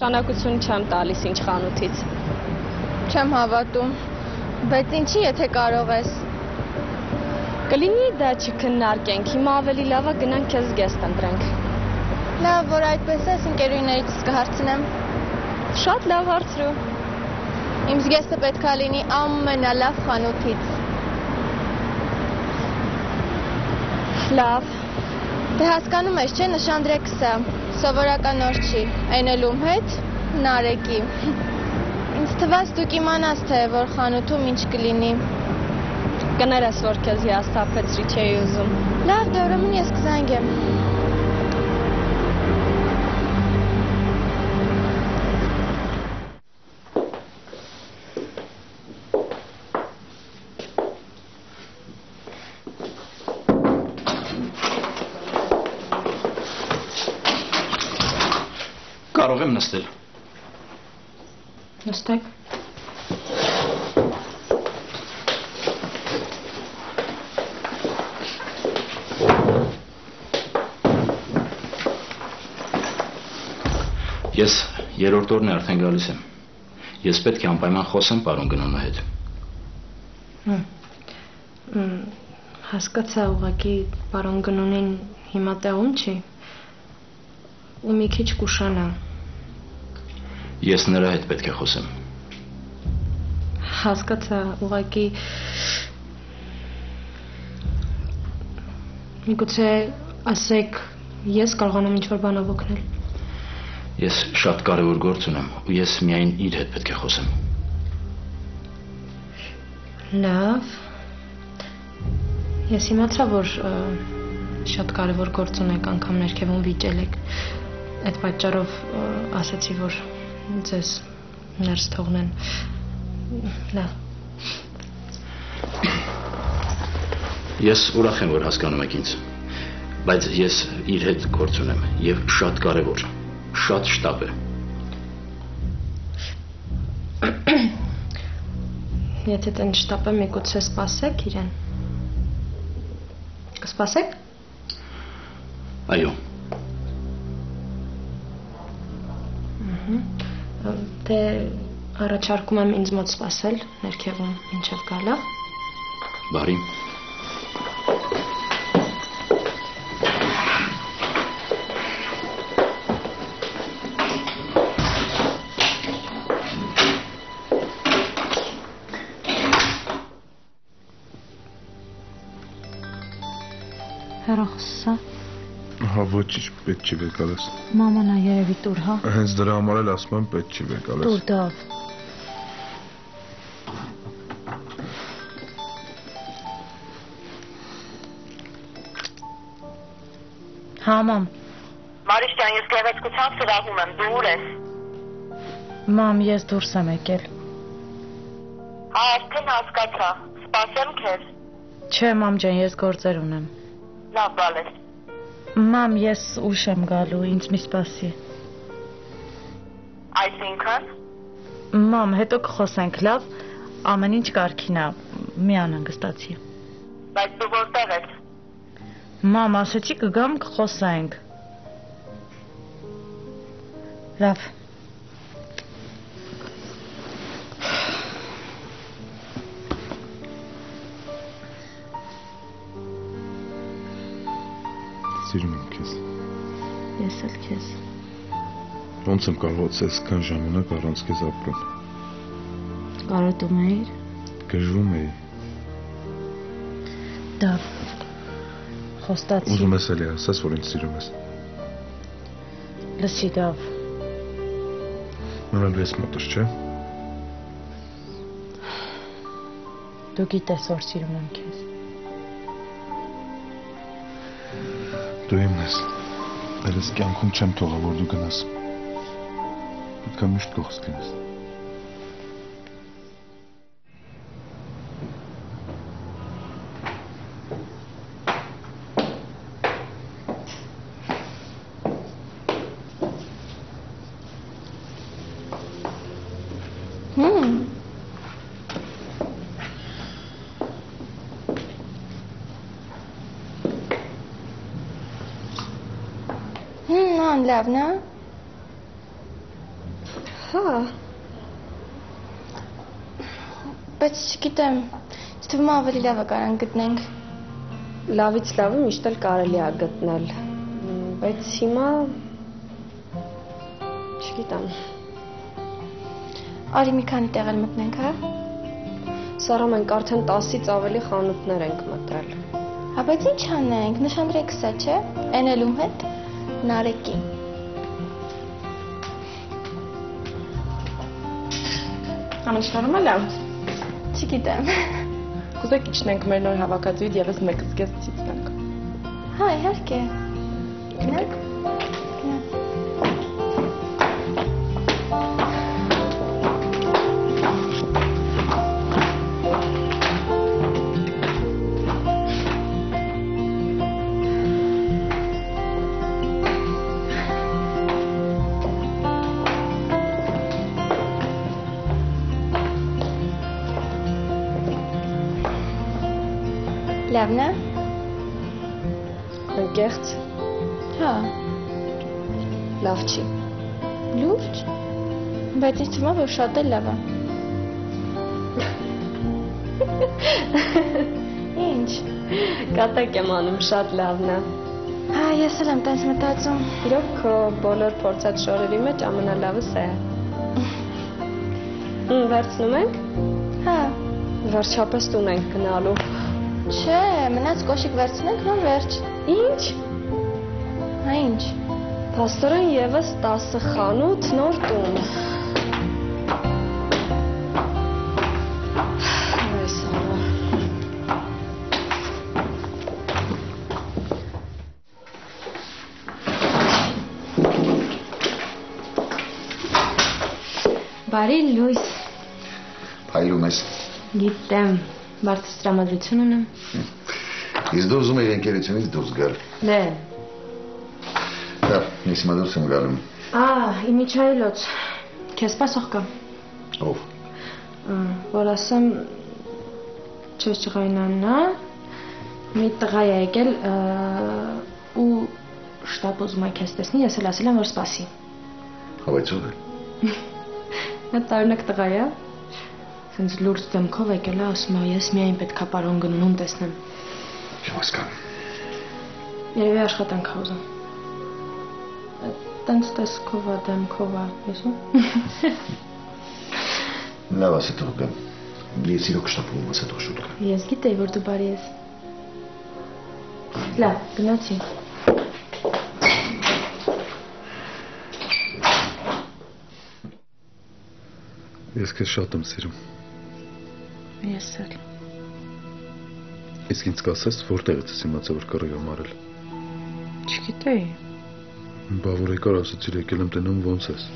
Շանակություն չեմ տալիս ինչ խանութից։ Չեմ հավատում, բայց ինչի եթե կարող ես։ Կլինի դա չքննարկենք, հիմա ավելի լավ է գնանք քեզ զգեստ ընտրենք։ Լավ, որ այդպես ես, ընկերուհիներիցս կհարցնեմ։ Շատ լավ հարցրու։ Իմ զգեստը պետք է լինի ամենալավ խանութից։ Լավ։ Դե հասկանում ես, չէ, նշանդրեք սա, սովորական օր չի, այն էլ ում հետ, Նարեկի։ Ինձ թվաց դուք իմանաս, թե որ խանութում ինչ կլինի։ Կներես, որ քեզ հիասթափեցրի, չէի ուզում։ Լավ, դե ուրեմն ես կզանգեմ։ Կարող եմ նստել։ Նստեք։ Ես երրորդ օրն է արդեն գալիս եմ։ Ես պետք է անպայման խոսեմ պարոն Գնոնու հետ։ Հասկացա, ուղղակի պարոն Գնոնին հիմա տեղում չի։ Ու մի քիչ կուշանա։ Ես նրա հետ պետք է խոսեմ։ Հասկացա, ուղղակի միգուցե ասեք, ես կարողանամ ինչ-որ բանով օգնել։ Ես շատ կարևոր գործ ունեմ ու ես միայն իր հետ պետք է խոսեմ։ Լավ։ Ես իմացա, որ շատ կարևոր գործ ունեք, անգամ ներքևում վիճել եք։ Այդ պատճառով ասացի, որ ձեզ ներս թողնեն։ Լավ։ Ես ուրախ եմ, որ հասկանում եք ինձ, բայց ես իր հետ գործ ունեմ եւ շատ կարևոր, շատ շտապ է։ Եթե տեն շտապ է, միգուցե սպասեք իրեն։ Կսպասեք։ Այո։ Դե առաջարկում եմ ինձ մոտ սպասել ներքևում մինչև գալը։ Բարի։ Հեռախոսը։ Հա, ոչինչ, պետք չի վեկալես։ Մամանա երևի տուր, հա։ Հենց դրա համար էլ ասում եմ պետք չի վեկալես։ Տուր դավ։ Հա, մամ։ Մարիշ ջան, ես գեղեցկությամբ սրահում եմ, դու ուր ես։ Մամ, ես դուրս եմ եկել։ Հա, արդեն հասկացա, սպասեմ քեզ։ Չէ, մամ ջան, ես գործեր ունեմ։ Լավ, բալես։ Մամ, ես ուշ եմ գալու, ինձ մի սպասի։ Այսինքն։ Մամ, հետո կխոսենք, լավ, ամեն ինչ կարգին է, մի անհանգստացի։ Բայց դու որտեղ ես։ Մամ, ասեցի կգամ կխոսենք։ Լավ։ Սիրում եմ քեզ։ Ես էլ քեզ։ Ոնց եմ կարողացել այսքան ժամանակ առանց քեզ ապրել։ Կարոտում էիր։ Գժվում էի։ Դավ։ Խոստացի։ Ուզում ես էլի ասես, որ ինձ սիրում ես։ Լսի, Դավ։ Մնալու ես մոտս, չէ՞։ Դու գիտես, որ սիրում եմ քեզ։ Դու իմն ես, դեր ես կյանքում չեմ թողա, որ դու գնաս, պետք է միշտ կողս կենես։ Լավն է։ Հա։ Բայց չգիտեմ, թվում է ավելի լավը կարան գտնենք։ Լավից լավը միշտ էլ կարելի է գտնել։ Բայց հիմա չգիտեմ։ Արի մի քանի տեղ էլ մտնենք, հա։ Սառա մենք արդեն 10-ից ավելի խանութներ ենք մտել։ Հա, բայց ինչ անենք, նշանրեք սա, չէ։ Էն էլ ում հետ Նարեկի։ Ամեն շնորհում է լավ։ Չգիտեմ։ Կուզեք իջնենք մեր նոր հավաքածուից եւս մեկը զգեզ ցույց տանք։ Հա, իհարկե։ Գնանք։ Լավն է։ Անկեղծ։ Հա, Լավ չի։ լուրջ։ Բայց ինձ թվում է, որ շատ էլ լավ է։ Ինչ։ Կատակ եմ անում, շատ լավն է։ Հա, ես էլ եմ տենց մտածում։ Իրոք քո բոլոր փորձած շորերի մեջ ամենալավը սա է։ Վերցնում ենք։ Հա, Վերջապես տուն ենք գնալու։ չէ, մնաց կոշիկ վերցնենք, նոր վերջ։ Ինչ։ Հա, ինչ։ Փաստորեն եւս 10 խանութ նոր տուն։ Այս արա։ Բարի լույս։ Փայլում ես։ Գիտեմ, բարձր տրամադրություն ունեմ։ Իսկ դու ուզում ես ընկերությունից դուրս գալ։ Դե։ Հա, ես հիմա դուրս եմ գալու։ Իմիջայլոց։ Քեզ սպասող կա։ Ով։ Որ ասեմ չես ջղայնանա, մի տղա է եկել ու շտապ ուզում է քեզ տեսնի, ես էլ ասել եմ, որ սպասի։ Հա, բայց ով է։ Նա տարօրինակ տղա է։ Սենց լուրջ դեմքով եկել է, ասում է, ես միայն պետքա պարոն Գնունուն տեսնեմ։ Չեմ հասկանում։ Երևի աշխատանք ա ուզում։ Տենց տեսքով ա, դեմքով ա, եսու։ Լավ ասա թող գամ։ Ես իրոք շտապում եմ ասա թող շուտ գա։ Ես գիտեի, որ դու բարի ես։ Լավ, գնացի։ Ես քեզ շատ եմ սիրում։ Ես էլ։ Իսկ ինձ կասես, որտեղից ես իմացա, որ կարող եմ արել։ Չգիտեի։ Բա որ եկար ասացիր, եկել եմ տենում ոնց ես։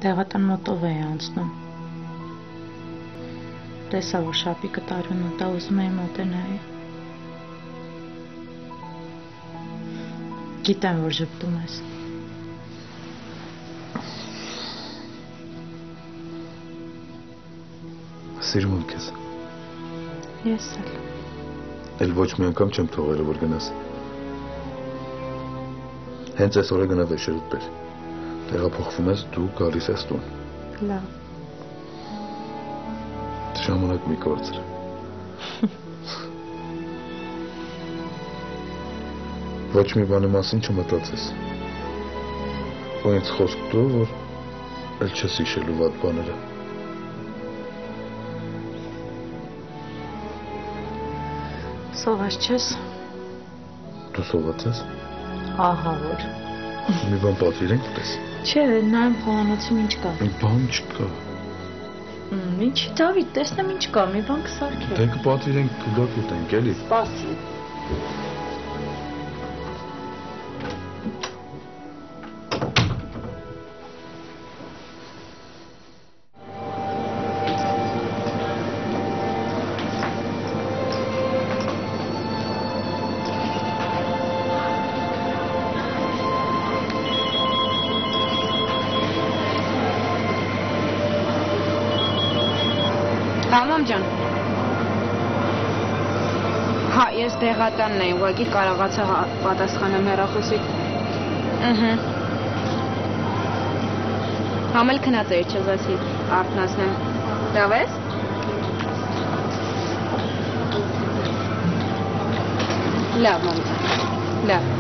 Տեղատան մոտով էի անցնում։ Տեսա, որ շապիկը տարուն ուտա, ուզում էի մոտենայի։ Գիտեմ, որ ժպտում ես։ Սիրում եմ քեզ։ Ես էլ։ Էլ ոչ մի անգամ չեմ թողել, որ գնաս։ Հենց այս օրը գնա վեշերդ բեր։ Տեղափոխվում ես, դու գալիս ես տուն։ Լավ։ Ժամանակ մի կորցր։ Ոչ մի բանի մասին չմտածես։ Ու ինձ խոսք տու, որ էլ չես հիշելու վատ բաները։ Սողաս չես։ Դու սողաց ես։ Ահա որ։ Մի բան պատվիրենք տես։ Չէ, նայեմ խոհանոցում ինչ կա։ Բան չկա։ Ինչ, Դավիթ, տեսնեմ ինչ կա, մի բան կսարքեմ։ Դե կպատվիրենք, կուտակ ուտենք, էլի։ Սպասի։ Մամ ջան։ Հա, ես տեղատանն եմ, ուղղակի կարողացա պատասխանեմ հեռախոսի։ Համել քնած էր չզասի արտնասնը։ Լավ ես։ Լավ, մամա։ Լավ։